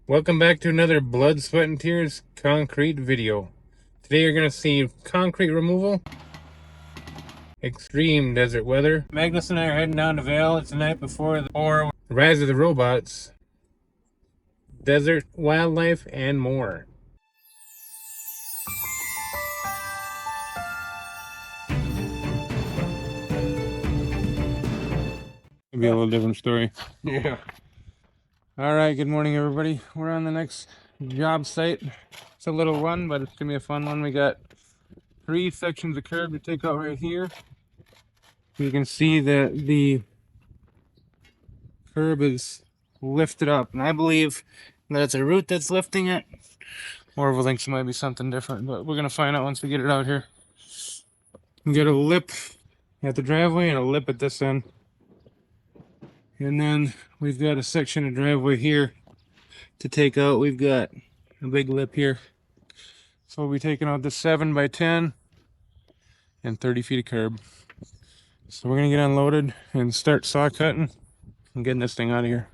Welcome back to another Blood, Sweat, and Tears concrete video. Today you're going to see concrete removal, extreme desert weather. Magnus and I are heading down to Vail. It's the night before the Rise of the Robots, desert wildlife, and more. It'll be a little different story. Yeah. Alright, good morning everybody. We're on the next job site. It's a little one, but it's going to be a fun one. We got 3 sections of curb to take out right here. You can see that the curb is lifted up, and I believe that it's a root that's lifting it. Orville thinks it might be something different, but we're going to find out once we get it out here. We get a lip at the driveway and a lip at this end. And then we've got a section of driveway here to take out. We've got a big lip here. So we'll be taking out this 7 by 10 and 30 feet of curb. So we're going to get unloaded and start saw cutting and getting this thing out of here.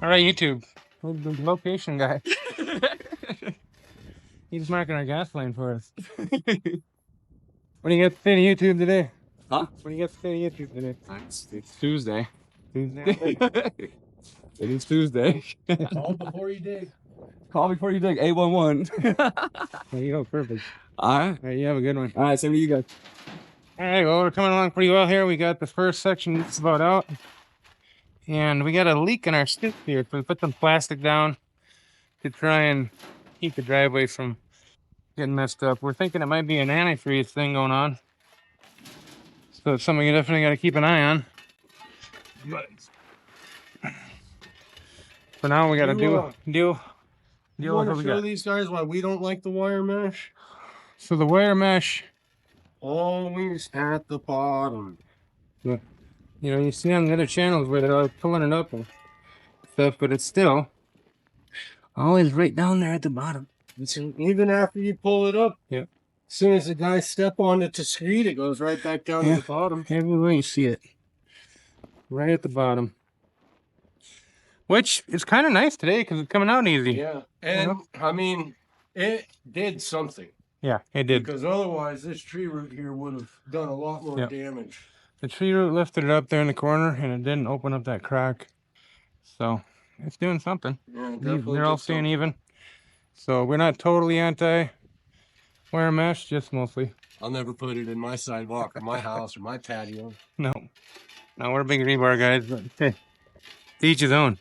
All right, YouTube. The location guy. He's marking our gas line for us. What do you got to say to YouTube today? Huh? What do you got to say to YouTube today? It's Tuesday. Tuesday. It is Tuesday. Call before you dig. Call before you dig. 811. There you go. Perfect. All right. All right, you have a good one. All right. Same to you guys. All right, well, we're coming along pretty well here. We got the first section that's about out. And we got a leak in our skid here. So we put some plastic down to try and keep the driveway from getting messed up. We're thinking it might be an antifreeze thing going on. So it's something you definitely got to keep an eye on. But for now, we got to deal You with want what to we show got. these guys why we don't like the wire mesh? So the wire mesh, Always at the bottom. you know, you see on the other channels where they're like pulling it up and stuff, but it's still always right down there at the bottom. Even after you pull it up, Yeah. as soon as the guys step on it to screed, it goes right back down Yeah. to the bottom. Everywhere you see it, right at the bottom. Which is kind of nice today because it's coming out easy. Yeah, and I mean, it did something. Yeah, it did. Because otherwise, this tree root here would have done a lot more Yeah. damage. The tree root lifted it up there in the corner and it didn't open up that crack. So it's doing something. Yeah, They're all staying even. So we're not totally anti wire mesh, just mostly. I'll never put it in my sidewalk or my house or my patio. No. No, we're big rebar guys, but hey, to each his own.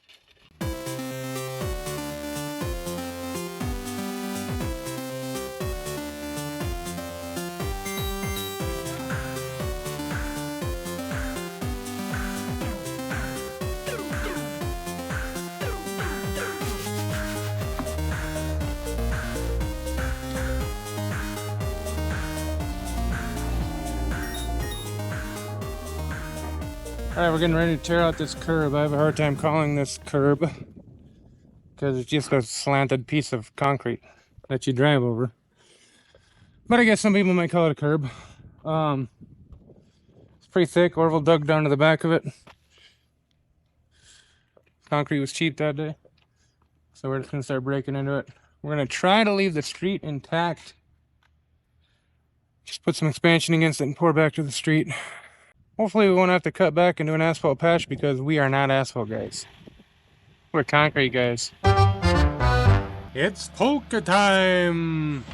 All right, we're getting ready to tear out this curb. I have a hard time calling this curb because it's just a slanted piece of concrete that you drive over. But I guess some people might call it a curb. It's pretty thick. Orville dug down to the back of it. Concrete was cheap that day, so we're just gonna start breaking into it. We're gonna try to leave the street intact. Just put some expansion against it and pour back to the street. Hopefully we won't have to cut back and do an asphalt patch because we are not asphalt guys. We're concrete guys. It's polka time!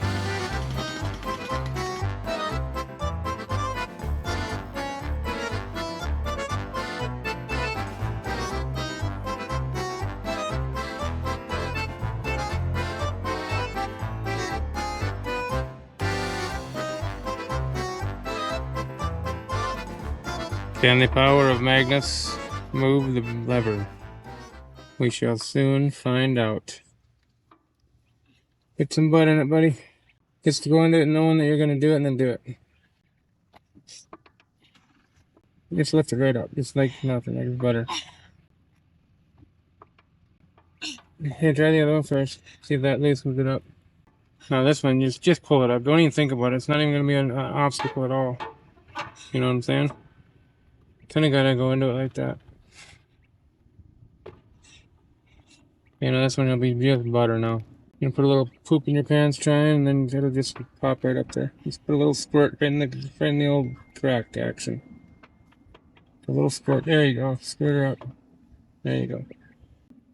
Can the power of magnets move the lever? We shall soon find out. Get some butt in it, buddy. Just to go into it knowing that you're going to do it and then do it. Just lift it right up. Just like nothing, like butter. Here, try the other one first. See if that loosens it up. Now this one, just pull it up. Don't even think about it. It's not even going to be an obstacle at all. You know what I'm saying? Kind of got to go into it like that. You know, this one will be just butter now. You can put a little poop in your pants, trying, and then it'll just pop right up there. Just put a little squirt right in the old crack action. A little squirt. There you go. Squirt her up. There you go.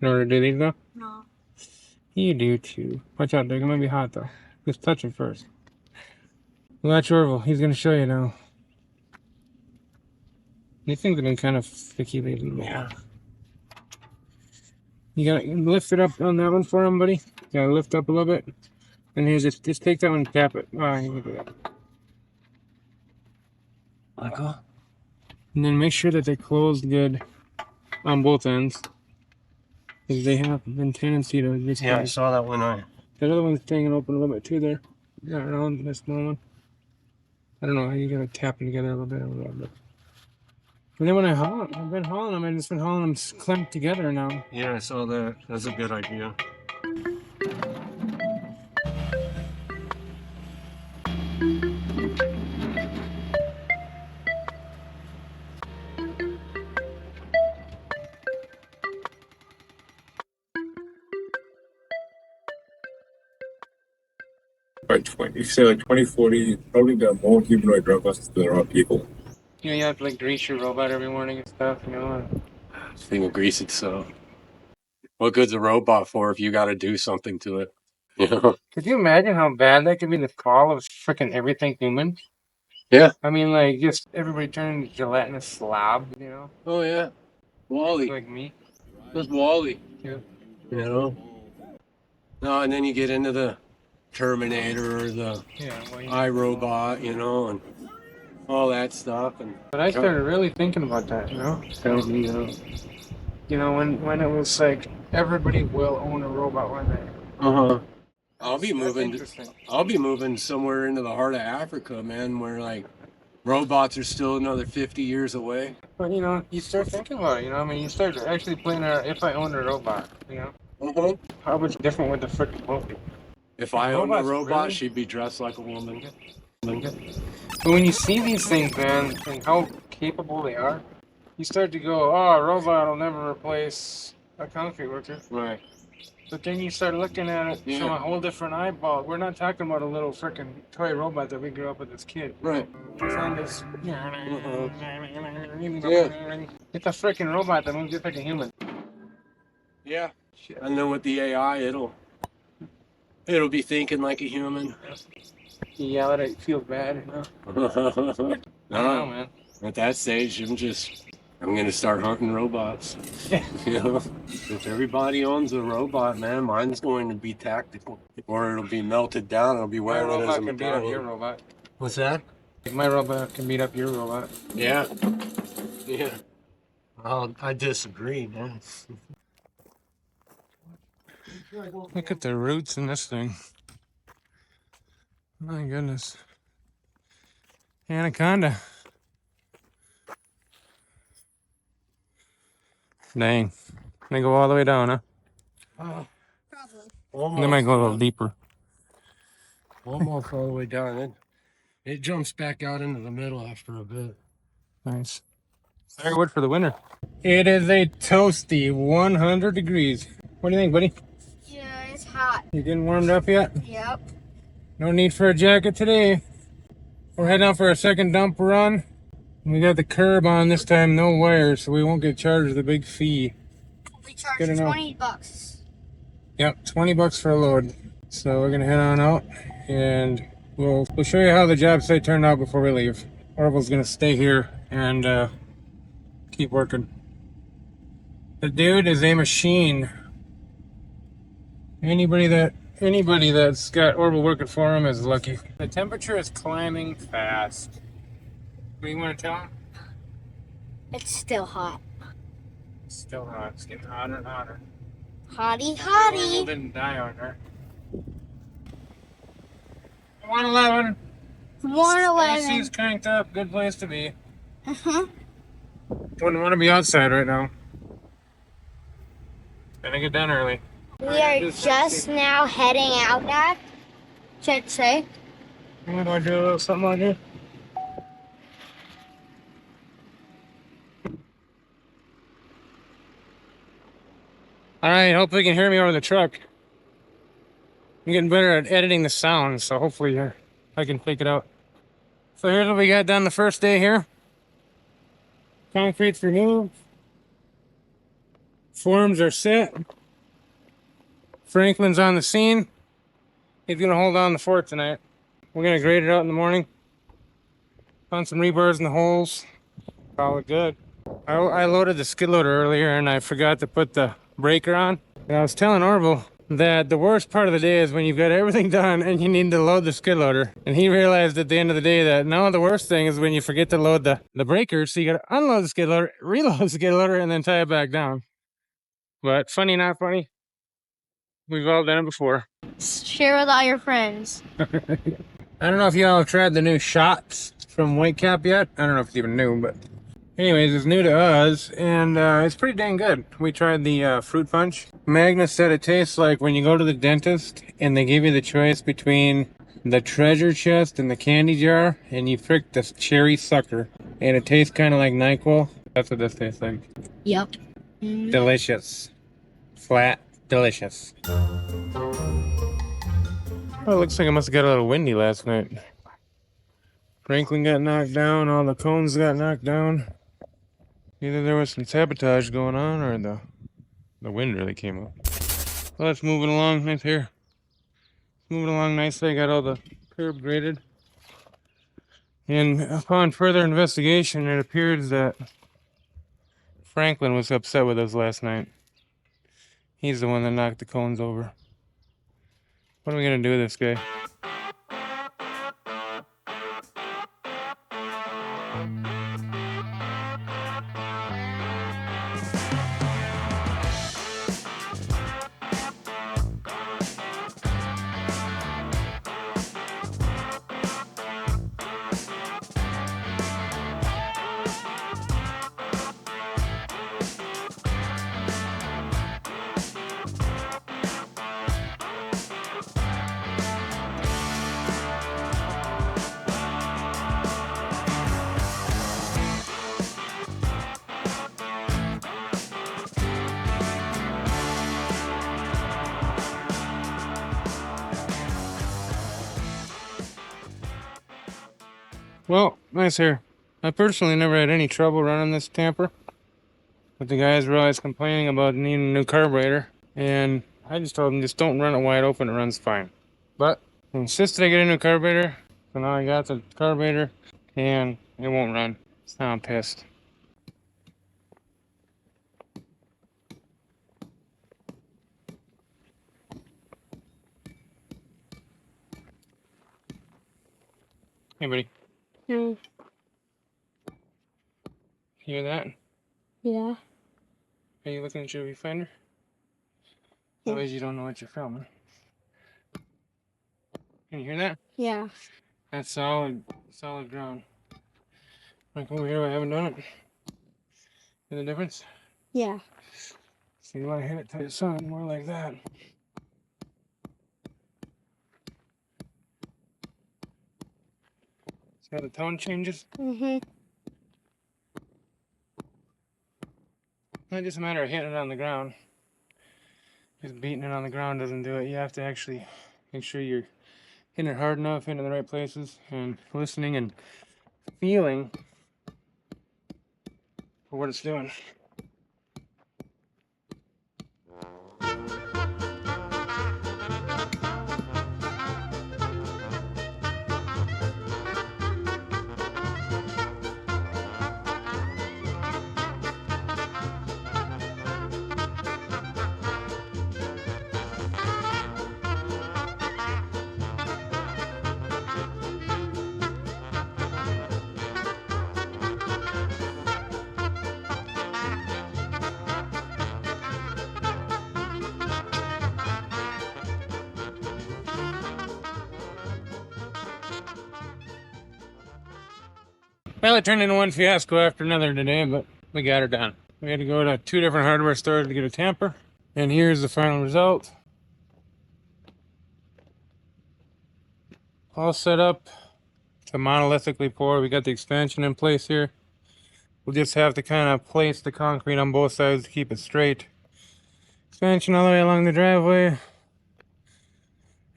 In order to do these though? No. You do too. Watch out, they're gonna be hot though. Just touch them first. Watch Orville. He's gonna show you now. These things have been kind of sticky lately. Yeah. You gotta lift it up on that one for him, buddy. You gotta lift up a little bit. And here's just take that one and tap it. Oh, you can do that. Like that? And then make sure that they close good on both ends. Because they have a tendency to just. Yeah, I saw that one. That other one's hanging open a little bit too there. Yeah, around this small one. I don't know, you gotta tap them together a little bit. And then when I haul them, I've been hauling them, and it's been hauling them clamped together now. Yeah, I saw that. That's a good idea. By if you say like 2040, probably there are more humanoid robots than there are people. You know, you have to like grease your robot every morning and stuff, you know. Thing will grease it, so. What good's a robot for if you got to do something to it? You know? Could you imagine how bad that could be, the fall of freaking everything human? Yeah. I mean, like, just everybody turning into gelatinous slob, you know? Oh, yeah. Wally. Like me. That's Wally. Yeah. You know? No, and then you get into the Terminator or the iRobot, you know, and all that stuff. And But I started really thinking about that, you know? So, you know, when it was like, everybody will own a robot one day. uh-huh. I'll be That's moving. interesting. I'll be moving somewhere into the heart of Africa, man, where like robots are still another 50 years away. But, you know, you start thinking about it, you know? I mean, you start actually playing if I owned a robot, you know? Uh-huh. How much different would the freaking world be? If I owned a Robots, robot, really? she'd be dressed like a woman. But when you see these things, man, and how capable they are, you start to go, oh, a robot will never replace a concrete worker. Right. But then you start looking at it from a whole different eyeball. We're not talking about a little freaking toy robot that we grew up with as kids. Right. It's on this. Yeah. It's a freaking robot that moves just like a human. Yeah. And then with the AI, it'll be thinking like a human. You yell at it, it feels bad, you know? I don't know, man. At that stage, I'm gonna start hunting robots. You know, if everybody owns a robot, man, mine's going to be tactical, or it'll be melted down. It'll be My wearing it as robot a can beat up your medallion. robot. What's that? Like my robot can beat up your robot. Yeah. Yeah. Well, I disagree, man. Look at the roots in this thing. My goodness. Anaconda. Dang. They go all the way down, huh? Probably. They might go a little deeper. Almost all the way down. It jumps back out into the middle after a bit. Nice. Firewood for the winter. It is a toasty 100 degrees. What do you think, buddy? Yeah, it's hot. You getting warmed up yet? Yep. No need for a jacket today. We're heading out for a second dump run. We got the curb on this time, no wires, so we won't get charged the big fee. We charge Good enough. $20. Yep, 20 bucks for a load. So we're gonna head on out and we'll show you how the job site turned out before we leave. Orville's gonna stay here and keep working. The dude is a machine. Anybody that's got Orville working for him is lucky. The temperature is climbing fast. What do you want to tell him? It's still hot. Still hot. It's getting hotter and hotter. Hottie, Normal hottie. didn't die on her. 111. 111. AC's cranked up. Good place to be. Uh-huh. Wouldn't want to be outside right now. Gonna get done early. We are just now heading out, Dad. Should say. I'm gonna do a little something on here. Alright, hopefully you can hear me over the truck. I'm getting better at editing the sound, so hopefully I can take it out. So here's what we got done the first day here. Concrete's removed. Forms are set. Franklin's on the scene. He's gonna hold down the fort tonight. We're gonna grade it out in the morning. Found some rebars in the holes. Probably good. I loaded the skid loader earlier and I forgot to put the breaker on. And I was telling Orville that the worst part of the day is when you've got everything done and you need to load the skid loader. And he realized at the end of the day that no, the worst thing is when you forget to load the breaker. So you gotta unload the skid loader, reload the skid loader, and then tie it back down. But funny, not funny. We've all done it before. Share with all your friends. I don't know if y'all have tried the new shots from Whitecap yet. I don't know if it's even new, but anyways, it's new to us, and it's pretty dang good. We tried the fruit punch. Magnus said it tastes like when you go to the dentist and they give you the choice between the treasure chest and the candy jar, and you pick the cherry sucker, and it tastes kind of like NyQuil. That's what this tastes like. Yep. Delicious. Flat, delicious. Oh, it looks like it must have got a little windy last night. Franklin got knocked down, all the cones got knocked down. Either there was some sabotage going on or the wind really came up. Well, it's moving along nice here. Moving along nicely. Got all the curb graded. And upon further investigation, it appears that Franklin was upset with us last night. He's the one that knocked the cones over. What are we gonna do with this guy? Well, nice here. I personally never had any trouble running this camper, but the guys were always complaining about needing a new carburetor, and I just told them just don't run it wide open, it runs fine. But I insisted I get a new carburetor, so now I got the carburetor, and it won't run. So now I'm pissed. Hey, buddy. No. Hear that? Yeah. Are you looking at your viewfinder? Yeah. Otherwise you don't know what you're filming. Can you hear that? Yeah. That's solid ground. Like over here, I haven't done it. See the difference? Yeah. So you want to hit it to the sun, more like that. See how the tone changes? Mm-hmm. Not just a matter of hitting it on the ground. Just beating it on the ground doesn't do it. You have to actually make sure you're hitting it hard enough, hitting the right places, and listening and feeling for what it's doing. Well, it turned into one fiasco after another today, but we got her done. We had to go to 2 different hardware stores to get a tamper, and here's the final result. All set up to monolithically pour. We got the expansion in place here. We'll just have to kind of place the concrete on both sides to keep it straight. Expansion all the way along the driveway.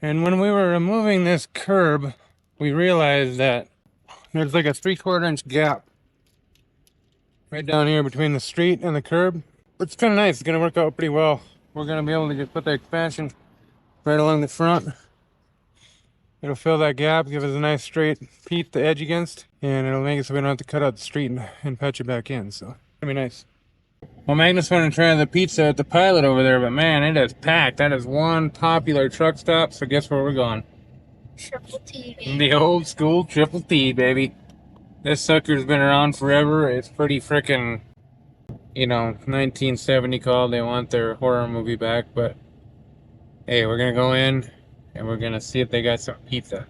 And when we were removing this curb, we realized that there's like a 3/4 inch gap right down here between the street and the curb. It's kind of nice. It's going to work out pretty well. We're going to be able to just put the expansion right along the front. It'll fill that gap, give us a nice straight peak to edge against, and it'll make it so we don't have to cut out the street and patch it back in. So it'll be nice. Well, Magnus wanted to try the pizza at the Pilot over there, but man, it is packed. That is one popular truck stop, so guess where we're going? Triple T, baby. The old school Triple T, baby. This sucker's been around forever. It's pretty freaking, 1970 called. They want their horror movie back, but hey, we're gonna go in and we're gonna see if they got some pizza.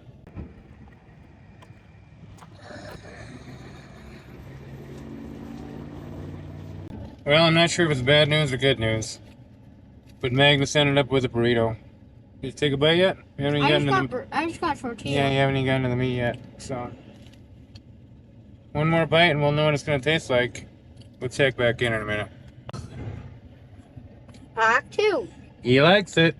Well, I'm not sure if it's bad news or good news, but Magnus ended up with a burrito. Did you take a bite yet? You haven't even I just got tortilla. Yeah, you haven't even gotten to the meat yet. So, one more bite and we'll know what it's gonna taste like. We'll check back in a minute. Pack 2. He likes it.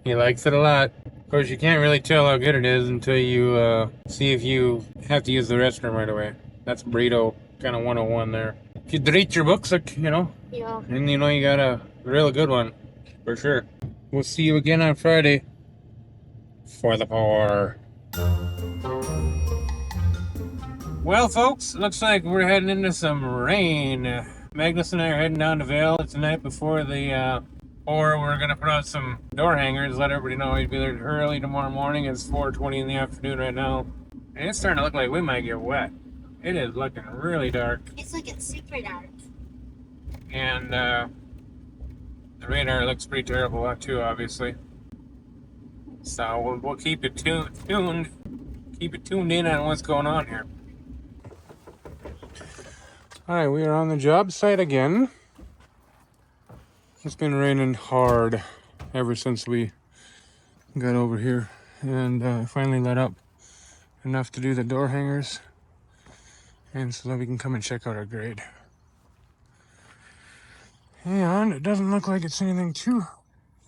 He likes it a lot. Of course, you can't really tell how good it is until you see if you have to use the restroom right away. That's burrito kind of 101 there. If you read your books, Yeah. and you got a really good one, for sure. We'll see you again on Friday for the pour. Well, folks, looks like we're heading into some rain. Magnus and I are heading down to Vail. It's the night before the pour. We're going to put out some door hangers, let everybody know we'd be there early tomorrow morning. It's 4:20 in the afternoon right now. And it's starting to look like we might get wet. It is looking really dark. It's like it's super dark. And the radar looks pretty terrible too, obviously. So we'll keep it tuned. Keep it tuned in on what's going on here. Alright, we are on the job site again. It's been raining hard ever since we got over here, and finally let up enough to do the door hangers, and so that we can come and check out our grade. And it doesn't look like it's anything too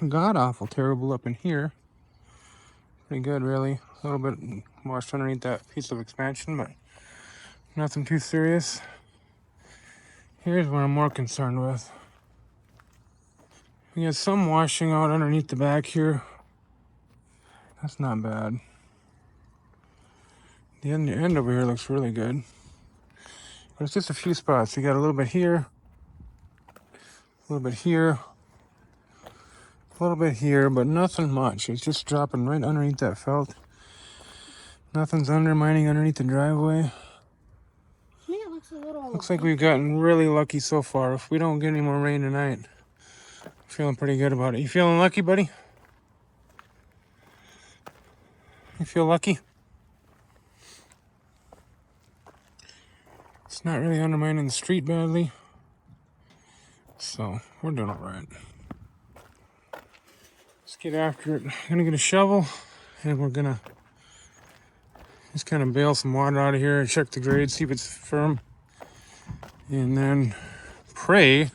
god-awful terrible up in here. Pretty good, really. A little bit washed underneath that piece of expansion, but nothing too serious. Here's what I'm more concerned with. We got some washing out underneath the back here. That's not bad. The end over here looks really good. But it's just a few spots. You got a little bit here, a little bit here, a little bit here, but nothing much. It's just dropping right underneath that felt. Nothing's undermining underneath the driveway. Looks like we've gotten really lucky so far. If we don't get any more rain tonight, I'm feeling pretty good about it. You feeling lucky, buddy? You feel lucky? It's not really undermining the street badly. So, we're doing all right. Let's get after it. I'm gonna get a shovel and we're gonna just kind of bail some water out of here and check the grade, see if it's firm. And then pray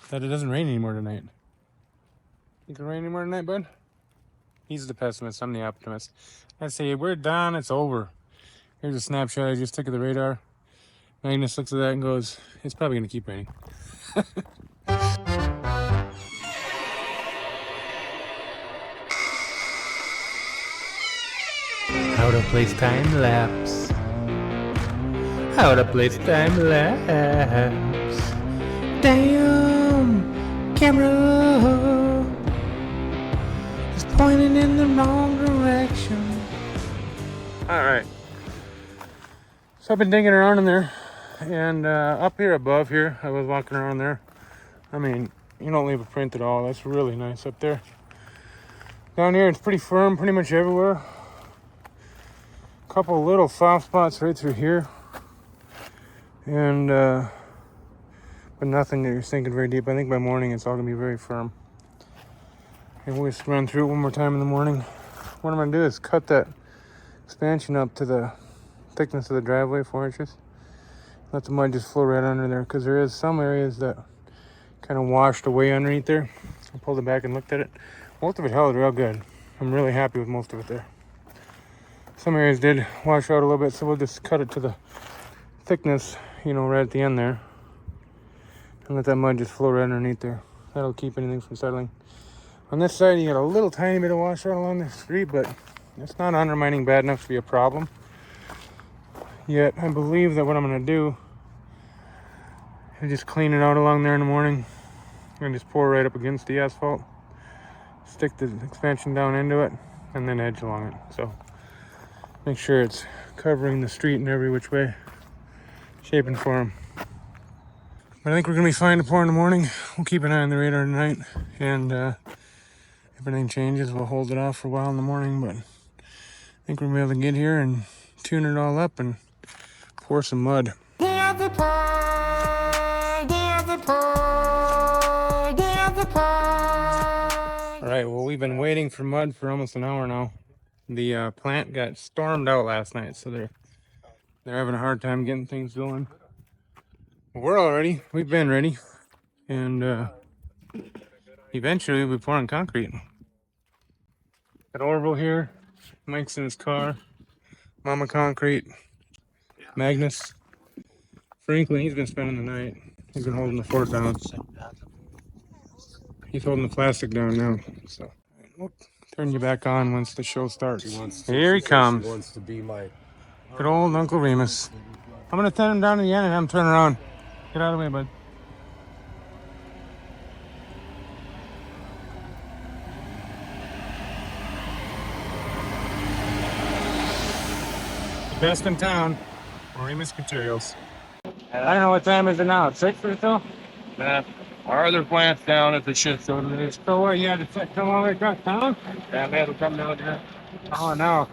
that it doesn't rain anymore tonight. Think it'll rain anymore tonight, bud? He's the pessimist, I'm the optimist. I say, we're done, it's over. Here's a snapshot I just took of the radar. Magnus looks at that and goes, it's probably gonna keep raining. Out of place time lapse. Out of place time lapse. Damn, camera is pointing in the wrong direction. Alright. So I've been digging around in there, and up here above here, I was walking around there. I mean, you don't leave a print at all. That's really nice up there. Down here, it's pretty firm pretty much everywhere. couple little soft spots right through here, and but nothing that you're sinking very deep. I think by morning it's all gonna be very firm. And we'll just run through it one more time in the morning. What I'm gonna do is cut that expansion up to the thickness of the driveway, 4 inches. Let the mud just flow right under there, because there is some areas that kind of washed away underneath there. I pulled it back and looked at it. Most of it held real good. I'm really happy with most of it there. Some areas did wash out a little bit, so we'll just cut it to the thickness, you know, right at the end there, and let that mud just flow right underneath there. That'll keep anything from settling. On this side, you got a little tiny bit of washout along the street, but it's not undermining bad enough to be a problem. Yet, I believe that what I'm going to do is just clean it out along there in the morning and just pour right up against the asphalt, stick the expansion down into it, and then edge along it. So, make sure it's covering the street in every which way, shape and form. But I think we're going to be fine to pour in the morning. We'll keep an eye on the radar tonight, and if anything changes, we'll hold it off for a while in the morning. But I think we're going to be able to get here and tune it all up and pour some mud. Alright, well, we've been waiting for mud for almost an hour now. The plant got stormed out last night, so they're having a hard time getting things going. We're all ready. We've been ready. And eventually we'll be pouring concrete. Got Orville here. Mike's in his car. Mama Concrete. Magnus. Franklin, he's been spending the night. He's been holding the fort down. He's holding the plastic down now. So we'll turn you back on once the show starts. Here he comes. He wants to be my... Good old Uncle Remus. I'm gonna send him down to the end and have him turn around. Get out of the way, bud. The best in town, Remus Materials. I don't know what time is it now. 6 or so? Our other plant's down at the shit, so it is. So what, you had to come all the way across town? Yeah, man, it'll come down here. Oh no.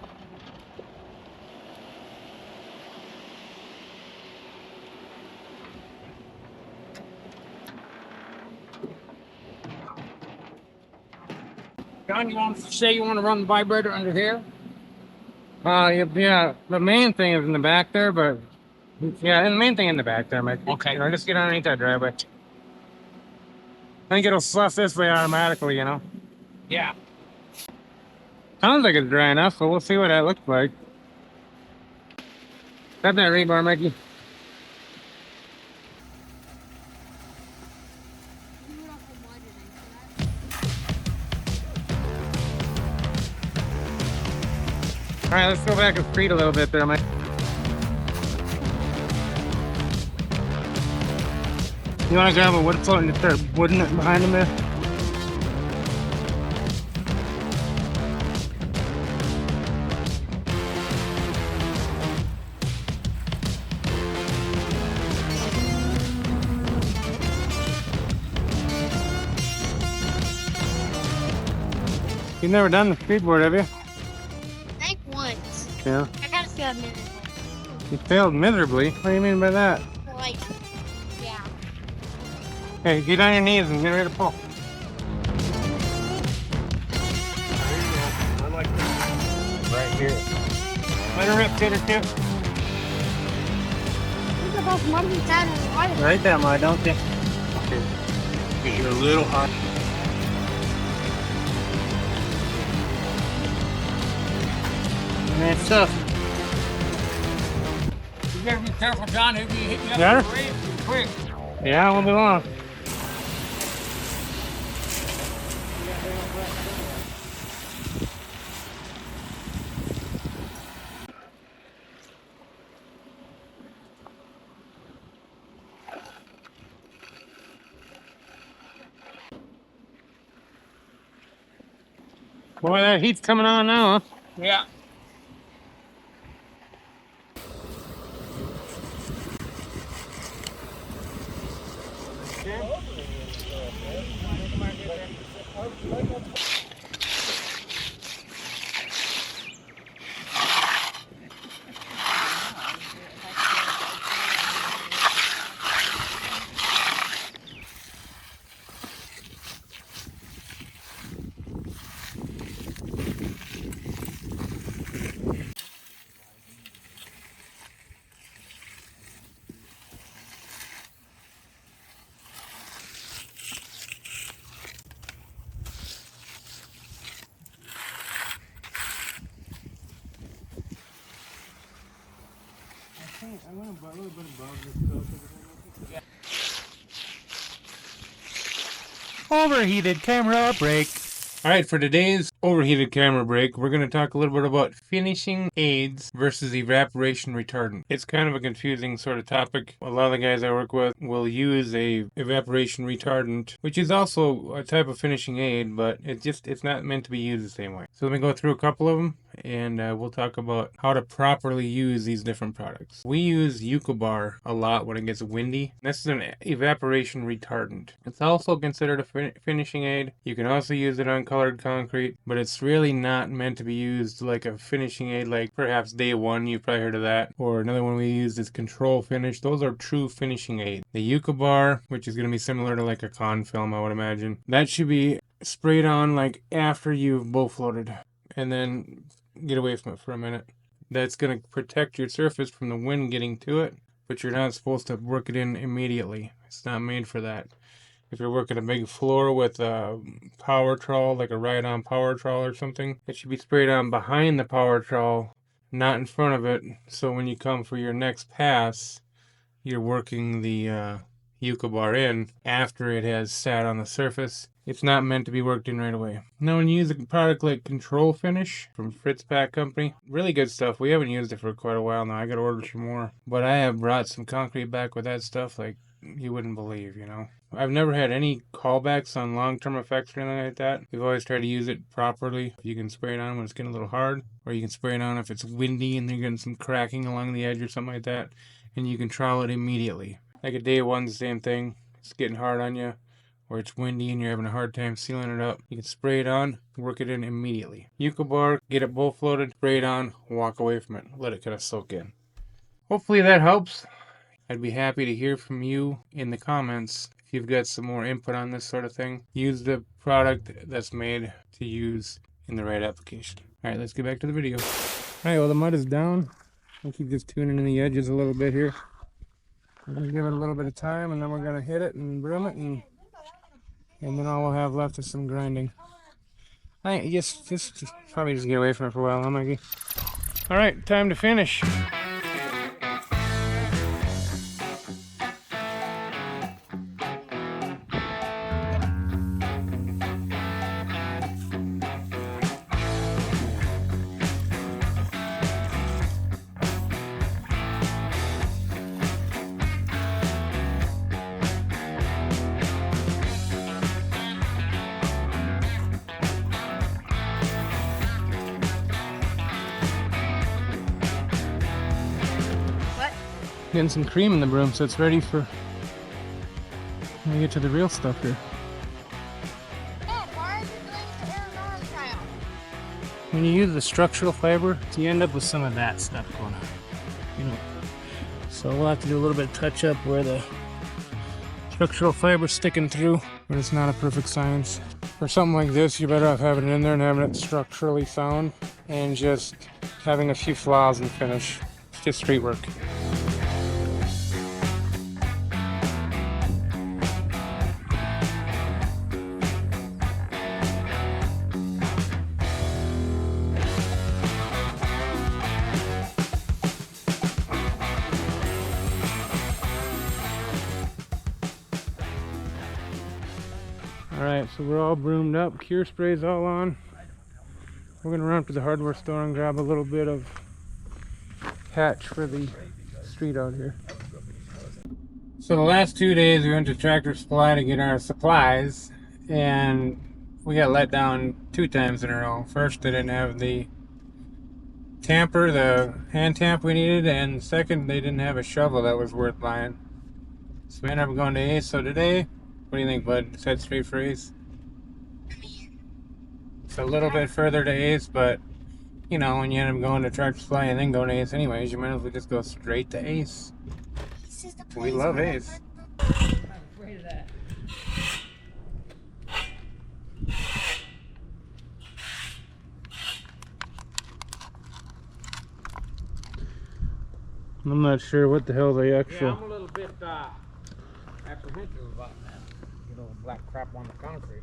John, you want to say you want to run the vibrator under here? Yeah, the main thing is in the back there, but yeah, and the main thing in the back there, Mike. Okay. You know, just get underneath that driveway. I think it'll slough this way automatically, you know. Yeah. Sounds like it's dry enough, so we'll see what that looks like. Got that rebar, Mikey? All right, let's go back and feed a little bit there, Mike. You want to grab a wood float and just start wooding it behind him there? You've never done the speedboard, have you? I think once. Yeah. I gotta see how minute. You failed miserably. What do you mean by that? Like, yeah. Hey, get on your knees and get ready to pull. I like that. Right here. Let her rip, tater tip. Think about mud inside of the water. Right there, Mike, don't you? Because you're a little hot. Nice stuff. You gotta be careful, John. He'll be hitting you up Got the her? grave quick. Yeah, won't be long. Boy, that heat's coming on now, huh? Yeah. Overheated camera break. All right, for today's overheated camera break, we're going to talk a little bit about finishing aids versus evaporation retardant. It's kind of a confusing sort of topic. A lot of the guys I work with will use a evaporation retardant, which is also a type of finishing aid, but it's not meant to be used the same way. So let me go through a couple of them, and we'll talk about how to properly use these different products. We use Eucabar a lot when it gets windy. This is an evaporation retardant. It's also considered a finishing aid. You can also use it on colored concrete, but it's really not meant to be used like a finishing aid, like perhaps Day One, you've probably heard of that. Or another one we use is Control Finish. Those are true finishing aids. The Eucabar, which is going to be similar to like a con film, I would imagine, that should be sprayed on like after you've bull floated, and then get away from it for a minute. That's going to protect your surface from the wind getting to it, but you're not supposed to work it in immediately. It's not made for that. If you're working a big floor with a power trowel, like a ride-on power trowel or something, it should be sprayed on behind the power trowel, not in front of it, so when you come for your next pass, you're working the Eucabar in after it has sat on the surface. It's not meant to be worked in right away. Now, when you use a product like Control Finish from Fritz Pack Company, really good stuff. We haven't used it for quite a while now. I got orders for more. But I have brought some concrete back with that stuff like you wouldn't believe, you know. I've never had any callbacks on long-term effects or anything like that. We've always tried to use it properly. You can spray it on when it's getting a little hard, or you can spray it on if it's windy and you're getting some cracking along the edge or something like that, and you can trowel it immediately. Like a Day One, the same thing. It's getting hard on you, or it's windy and you're having a hard time sealing it up. You can spray it on, work it in immediately. Eucabar, get it bull floated, spray it on, walk away from it. Let it kind of soak in. Hopefully that helps. I'd be happy to hear from you in the comments if you've got some more input on this sort of thing. Use the product that's made to use in the right application. Alright, let's get back to the video. Alright, well the mud is down. I keep just tuning in the edges a little bit here. I'm going to give it a little bit of time, and then we're going to hit it and broom it, and then all we'll have left is some grinding. I just probably just get away from it for a while, huh, Mikey? Alright, time to finish. Getting some cream in the broom so it's ready for when we get to the real stuff here. Dad, why are you doing the Arizona style? When you use the structural fiber, you end up with some of that stuff going on. You know. So we'll have to do a little bit of touch up where the structural fiber's sticking through, but it's not a perfect science. For something like this, you're better off having it in there and having it structurally sound and just having a few flaws in finish. It's just street work. Alright, so we're all broomed up, cure spray's all on. We're gonna run up to the hardware store and grab a little bit of patch for the street out here. So the last 2 days we went to Tractor Supply to get our supplies, and we got let down 2 times in a row. First, they didn't have the tamper, the hand tamp we needed, and second, they didn't have a shovel that was worth buying. So we ended up going to Ace. So today, what do you think, bud? Let's head straight for Ace. It's a little bit further to Ace, but you know, when you end up going to Tractor Supply and then going to Ace anyways, you might as well just go straight to Ace. We love Ace. I'm afraid of that. I'm not sure what the hell they actually... Yeah, I'm a little bit apprehensive about that. You know, black crap on the concrete.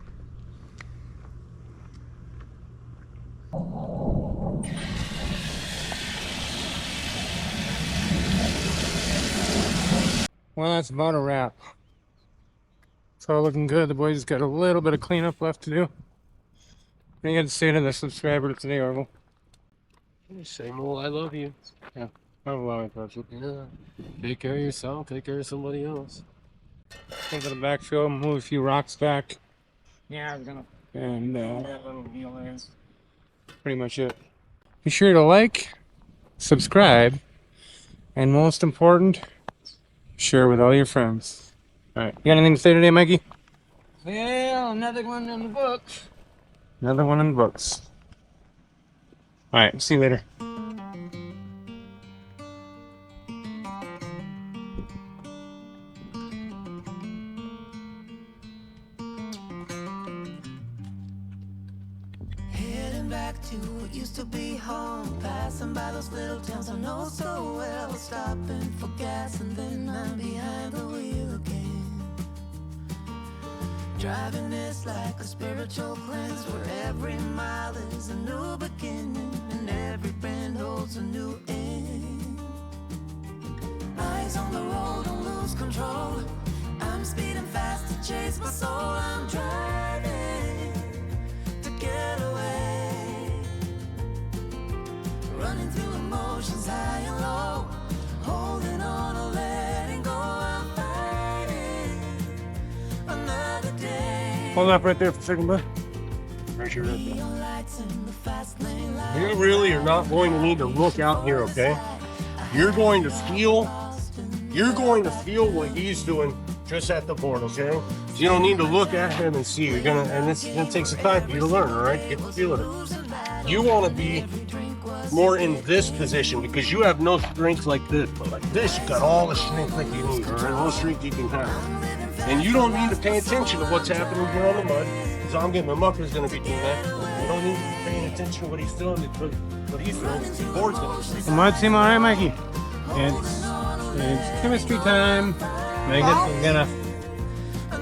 Well, that's about a wrap. It's all looking good. The boys got a little bit of cleanup left to do. What do you got to say to the subscriber today, Orville? Same old I love you. Yeah. I love it, Prodigy. Yeah. Take care of yourself, take care of somebody else. Go to the backfield, move a few rocks back, Yeah, I was gonna and that little deal there. pretty much it. Be sure to like, subscribe, and most important, share with all your friends. Alright, you got anything to say today, Mikey? Well, another one in the books. Another one in the books. Alright, see you later. Heading back to what used to be home, passing by those little towns I know so well, stopping for gas and then I'm behind the wheel again. Driving this like a spiritual cleanse, where every mile is a new beginning and every bend holds a new end. Eyes on the road, don't lose control. I'm speeding fast to chase my soul. I'm driving to get away, running through emotions high and low, holding on or letting go. I'm fighting another day. Hold up right there for a second, bud. Neon lights in the fast lane, You really are not going to need to look out here, okay? You're going to feel what he's doing just at the board, okay? So you don't need to look at him and see. You're gonna, and it's gonna take some time for you to learn, all right? Get the feel of it. You want to be more in this position because you have no strength like this, but like this, you got all the strength that you need, all right? All the strength you can have. And you don't need to pay attention to what's happening here on the mud, because I'm getting the mucker's gonna be doing that. You don't need to be paying attention to what he's doing, what he's doing. The board's gonna be. The mud seem alright, Mikey? It's chemistry time. Megan is gonna.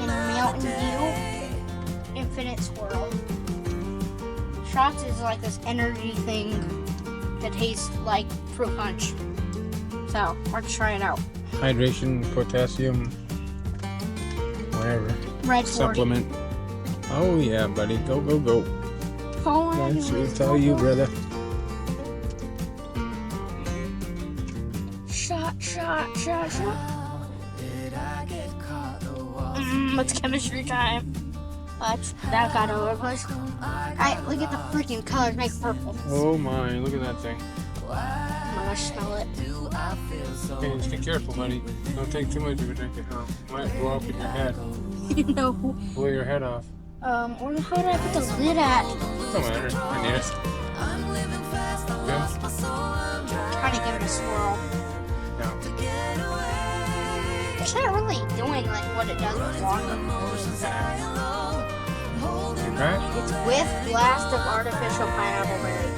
In Mountain Dew, Infinite Swirl. Shots is like this energy thing that tastes like fruit punch. So, let's try it out. Hydration, potassium, whatever. Red 40. Supplement. Oh yeah, buddy. Go, go, go. Oh, It's all you, brother. Shot. It's chemistry time. That got over. Alright, look at the freaking colors. Make purple. Oh my, look at that thing. Oh my gosh, smell it. Okay, just be careful, buddy. Don't take too much of it. Drink it. Might blow up in your head. You know. Blow your head off. Where the hell did I put the lid at? Don't matter. I need it. Okay. Trying to give it a swirl. Now. It's not really doing like what it does with water. Right? It's with blast of artificial pineapple berry,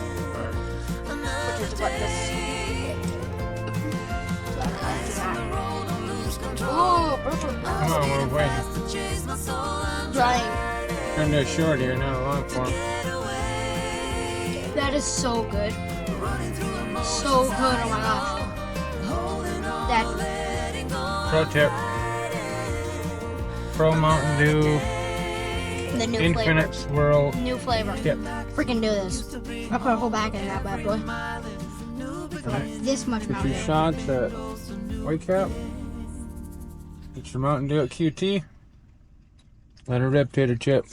which is what this. Oh, perfect. Come on, we're waiting. Drying. Turn this short here, not a long form. That is so good. So good, oh my gosh. That Pro tip. Pro Mountain Dew. the new Infinite flavor. Swirl. New flavor. Yep. Freaking do this. I'll put a whole bag in that bad boy. Right. This much Get your Mountain Dew. shots at White Cap. Get your Mountain Dew at QT. Let her rip, tater chip.